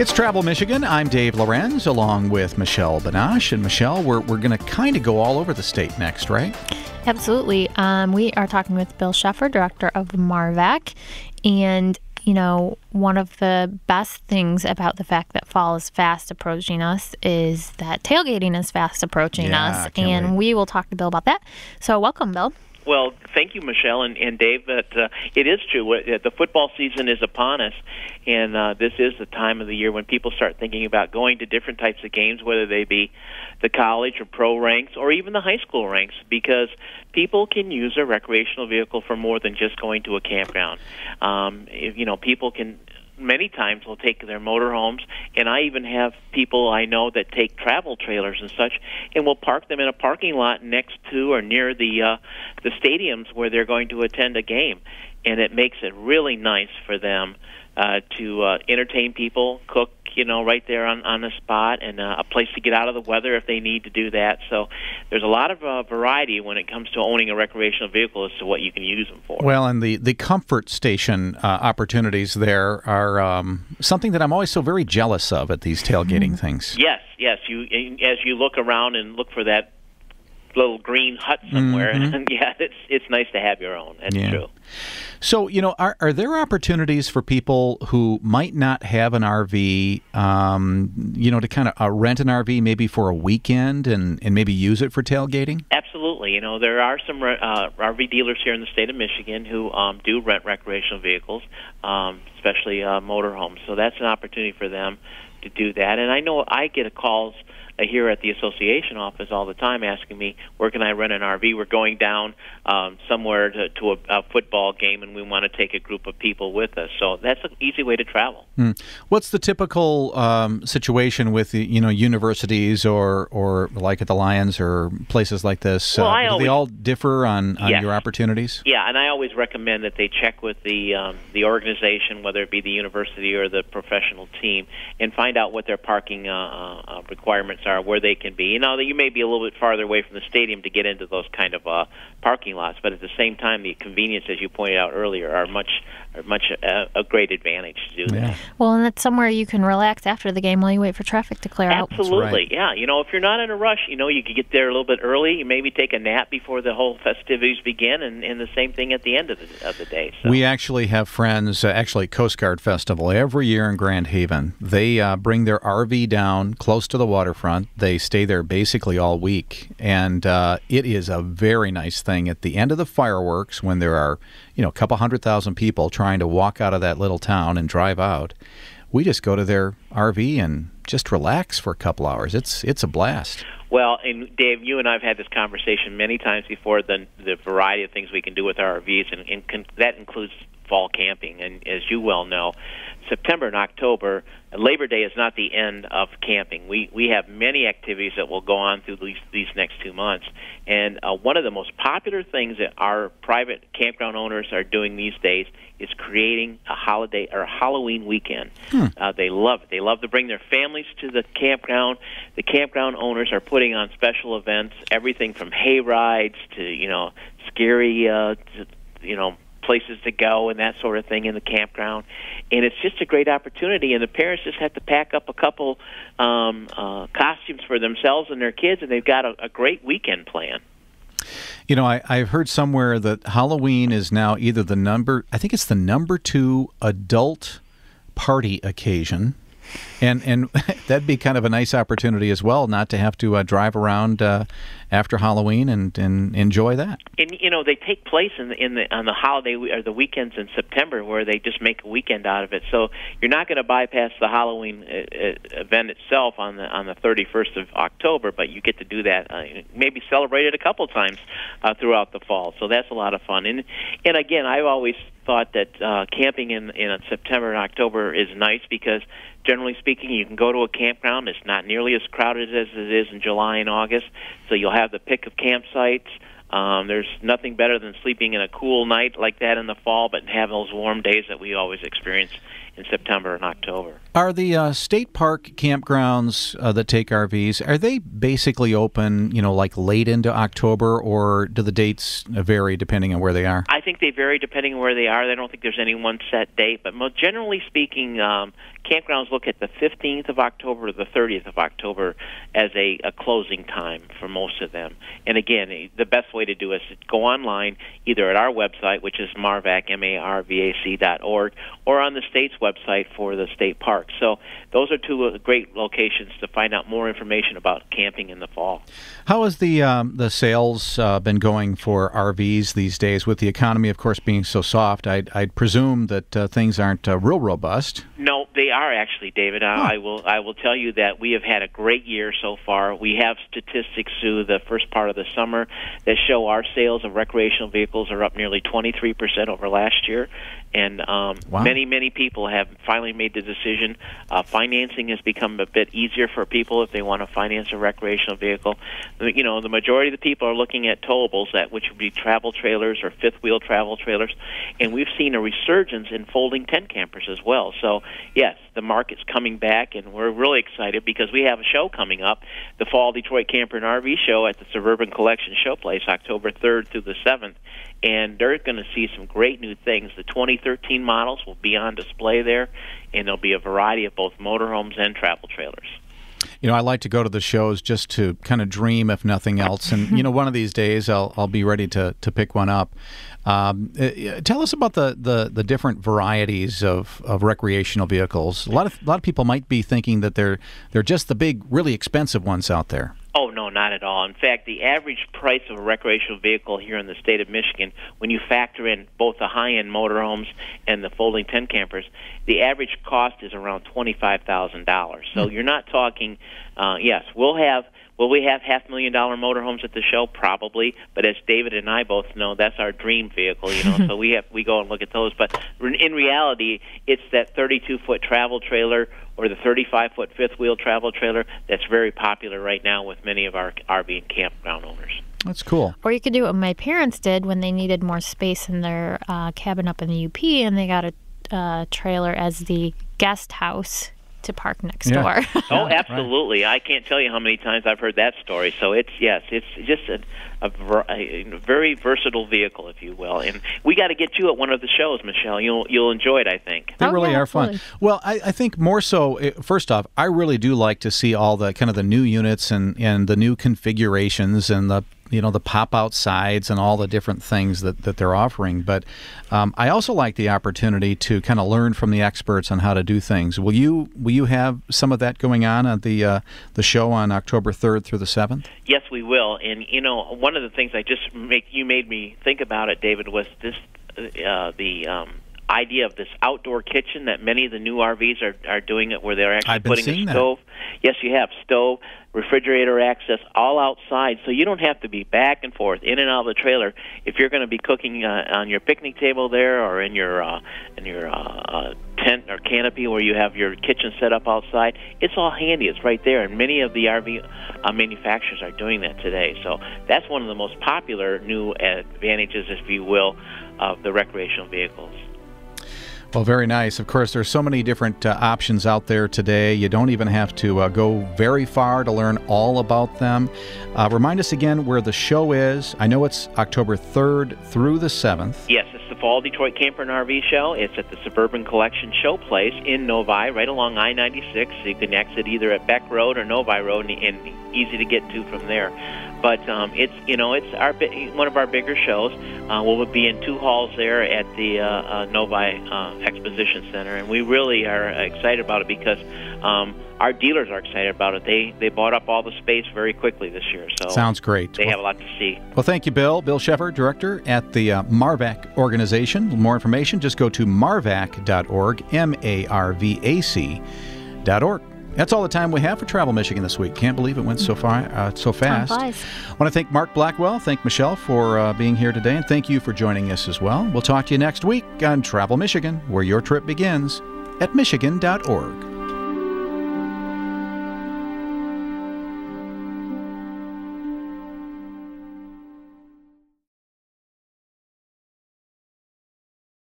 It's Travel Michigan. I'm Dave Lorenz along with Michelle Banache. And Michelle, we're going to kind of go all over the state next, right? Absolutely. We are talking with Bill Sheffer, director of MARVAC. And, you know, one of the best things about the fact that fall is fast approaching us is that tailgating is fast approaching us. And we will talk to Bill about that. So welcome, Bill. Well, thank you, Michelle and Dave. That it is true. The football season is upon us, and this is the time of the year when people start thinking about going to different types of games, whether they be the college or pro ranks or even the high school ranks, because people can use a recreational vehicle for more than just going to a campground. People can. Many times will take their motorhomes, and I even have people I know that take travel trailers and such, and will park them in a parking lot next to or near the stadiums where they're going to attend a game, and it makes it really nice for them to entertain people, cook, right there on the spot, and a place to get out of the weather if they need to do that. So there's a lot of variety when it comes to owning a recreational vehicle as to what you can use them for. Well, and the comfort station opportunities there are something that I'm always so very jealous of at these tailgating things. Yes. As you look around and look for that little green hut somewhere, and it's nice to have your own. That's true. So, are there opportunities for people who might not have an RV, to kind of rent an RV maybe for a weekend and maybe use it for tailgating? Absolutely. There are some RV dealers here in the state of Michigan who do rent recreational vehicles, especially motorhomes. So that's an opportunity for them to do that. And I know I get calls here at the association office all the time asking me, where can I rent an RV? We're going down somewhere to a football game, and we want to take a group of people with us. So that's an easy way to travel. What's the typical situation with universities or like at the Lions or places like this? Do they all differ on your opportunities? Yeah, and I always recommend that they check with the organization, whether it be the university or the professional team, and find out what their parking requirements are, where they can be. You may be a little bit farther away from the stadium to get into those kind of parking lots, but at the same time, the convenience, as you pointed out earlier, are a great advantage to do that. Well, and that's somewhere you can relax after the game while you wait for traffic to clear out. Absolutely, yeah. If you're not in a rush, you could get there a little bit early. You maybe take a nap before the whole festivities begin, and the same thing at the end of the day. So. We actually have friends, Coast Guard Festival, every year in Grand Haven. They bring their RV down close to the waterfront. They stay there basically all week, and it is a very nice thing at the end of the fireworks when there are a couple 100,000 people trying to walk out of that little town and drive out. We just go to their RV and just relax for a couple hours. It's a blast. Well, and Dave, you and I have had this conversation many times before, the variety of things we can do with our RVs, and that includes fall camping. And as you well know, September and October, Labor Day is not the end of camping. We have many activities that will go on through these next 2 months. And one of the most popular things that our private campground owners are doing these days is creating a holiday or a Halloween weekend. They love it. They love to bring their families to the campground. The campground owners are putting on special events, everything from hay rides to scary places to go and that sort of thing in the campground. And it's just a great opportunity, and the parents just have to pack up a couple costumes for themselves and their kids, and they've got a great weekend plan. I've heard somewhere that Halloween is now either the number 2 adult party occasion, and that'd be kind of a nice opportunity as well, not to have to drive around after Halloween and enjoy that. And they take place on the holiday or the weekends in September, where they just make a weekend out of it. So you're not going to bypass the Halloween event itself on the 31st of October, but you get to do that, maybe celebrate it a couple times throughout the fall. So that's a lot of fun. And again, I've always thought that camping in September and October is nice because, generally speaking, you can go to a campground. It's not nearly as crowded as it is in July and August, so you'll have the pick of campsites. There's nothing better than sleeping in a cool night like that in the fall, but have those warm days that we always experience in September and October. Are the state park campgrounds that take RVs, are they basically open, like late into October, or do the dates vary depending on where they are? I think they vary depending on where they are. I don't think there's any one set date, but generally speaking, campgrounds look at the 15th of October to the 30th of October as a closing time for most of them. And again, the best way to do is to go online, either at our website, which is MARVAC, MARVAC.org, or on the state's website for the state parks. So those are two great locations to find out more information about camping in the fall. How has the sales been going for RVs these days? With the economy, of course, being so soft, I'd presume that things aren't real robust. No, they are actually, David. I will tell you that we have had a great year so far. We have statistics through the first part of the summer that show our sales of recreational vehicles are up nearly 23% over last year. And many people have finally made the decision. Financing has become a bit easier for people if they want to finance a recreational vehicle. You know, the majority of the people are looking at towables, which would be travel trailers or fifth-wheel travel trailers. And we've seen a resurgence in folding tent campers as well. So, yes, the market's coming back, and we're really excited because we have a show coming up, the Fall Detroit Camper and RV Show at the Suburban Collection Showplace, October 3rd through the 7th. And they're going to see some great new things. The 2013 models will be on display there, and there'll be a variety of both motorhomes and travel trailers. You know, I like to go to the shows just to kind of dream, if nothing else. And, you know, one of these days I'll be ready to pick one up. Tell us about the different varieties of recreational vehicles. A lot of people might be thinking that they're just the big, really expensive ones out there. Oh, no, not at all. In fact, the average price of a recreational vehicle here in the state of Michigan, when you factor in both the high-end motorhomes and the folding tent campers, the average cost is around $25,000. So you're not talking, yes, will we have $500,000 motorhomes at the show? Probably, but as David and I both know, that's our dream vehicle, you know, so we go and look at those. But in reality, it's that 32-foot travel trailer or the 35-foot fifth-wheel travel trailer that's very popular right now with many of our RV and campground owners. That's cool. Or you could do what my parents did when they needed more space in their cabin up in the UP, and they got a trailer as the guest house to park next door. Oh, absolutely. Right. I can't tell you how many times I've heard that story. So it's just a very versatile vehicle, if you will. And we got to get you at one of the shows, Michelle. You'll enjoy it, I think. They really are fun. Well, I think more so, first off, I really do like to see all the kind of the new units and the new configurations and the pop-out sides and all the different things that they're offering. But I also like the opportunity to kind of learn from the experts on how to do things. Will you have some of that going on at the show on October 3rd through the 7th? Yes, we will. And, you know, one of the things you made me think about it, David, was this the idea of this outdoor kitchen that many of the new RVs are doing it, where they're actually putting a stove. Yes, you have stove, refrigerator access, all outside, so you don't have to be back and forth in and out of the trailer. If you're going to be cooking on your picnic table there, or in your tent or canopy where you have your kitchen set up outside, it's all handy. It's right there, and many of the RV manufacturers are doing that today. So that's one of the most popular new advantages, if you will, of the recreational vehicles. Well, very nice. Of course, there's so many different options out there today. You don't even have to go very far to learn all about them. Remind us again where the show is. I know it's October 3rd through the 7th. Yes, it's the Fall Detroit Camper and RV Show. It's at the Suburban Collection Showplace in Novi, right along I-96. You can exit either at Beck Road or Novi Road, and easy to get to from there. But it's one of our bigger shows. We'll be in two halls there at the Novi Exposition Center, and we really are excited about it because our dealers are excited about it. They bought up all the space very quickly this year. So sounds great. They have a lot to see. Well, thank you, Bill. Bill Sheffer, Director at the MARVAC organization. More information, just go to marvac.org, MARVAC.org. That's all the time we have for Travel Michigan this week. Can't believe it went so fast. I want to thank Mark Blackwell, thank Michelle for being here today, and thank you for joining us as well. We'll talk to you next week on Travel Michigan, where your trip begins at michigan.org.